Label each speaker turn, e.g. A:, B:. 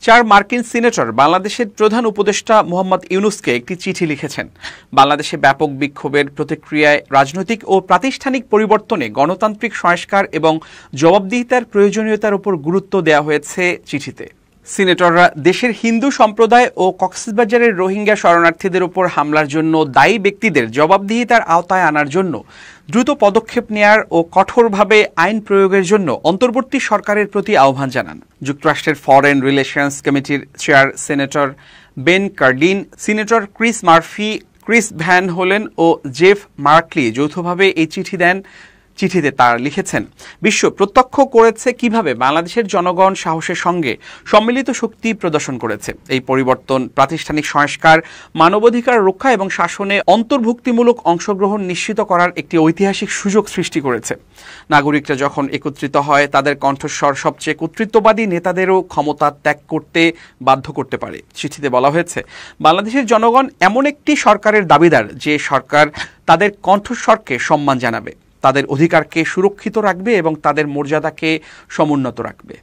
A: চার মার্কিন সিনেটর বাংলাদেশের প্রধান উপদেষ্টা মোহাম্মদ ইউনূসকে একটি চিঠি লিখেছেন। বাংলাদেশে ব্যাপক বিক্ষোভের প্রতিক্রিয়ায় রাজনৈতিক ও প্রাতিষ্ঠানিক পরিবর্তনে গণতান্ত্রিক সংস্কার এবং জবাবদিহিতার প্রয়োজনীয়তার উপর গুরুত্ব দেওয়া হয়েছে চিঠিতে। সিনেটররা দেশের হিন্দু সম্প্রদায় ও কক্সবাজারের রোহিঙ্গা শরণার্থীদের উপর হামলার জন্য দায়ী ব্যক্তিদের জবাবদিহিতার আওতায় আনার জন্য দ্রুত পদক্ষেপ নেয়ার ও কঠোরভাবে আইন প্রয়োগের জন্য অন্তর্বর্তী সরকারের প্রতি আহ্বান জানান। যুক্তরাষ্ট্রের ফরেন রিলেশনস কমিটির chair senator Ben Cardin, senator Chris Murphy, Chris Van Hollen ও জেফ মার্কলি যৌথভাবে এই চিঠি দেন। চিঠিতে তারা লিখেছেন, বিশ্ব প্রত্যক্ষ করেছে কিভাবে বাংলাদেশের জনগণ সাহসের সঙ্গে সম্মিলিত শক্তি প্রদর্শন করেছে। এই পরিবর্তন প্রাতিষ্ঠানিক সংস্কার, মানবাধিকার রক্ষা এবং শাসনে অন্তর্ভুক্তিমূলক অংশগ্রহণ নিশ্চিত করার একটি ঐতিহাসিক সুযোগ সৃষ্টি করেছে। নাগরিকরা যখন একত্রিত হয়, তাদের কণ্ঠস্বর সবচেয়ে কর্তৃত্ববাদী নেতাদেরও ক্ষমতা ত্যাগ করতে বাধ্য করতে পারে। চিঠিতে বলা হয়েছে, বাংলাদেশের জনগণ এমন একটি সরকারের দাবিদার যে সরকার তাদের কণ্ঠস্বরকে সম্মান জানাবে, তাদের অধিকারকে সুরক্ষিত রাখবে এবং তাদের মর্যাদাকে সমুন্নত রাখবে।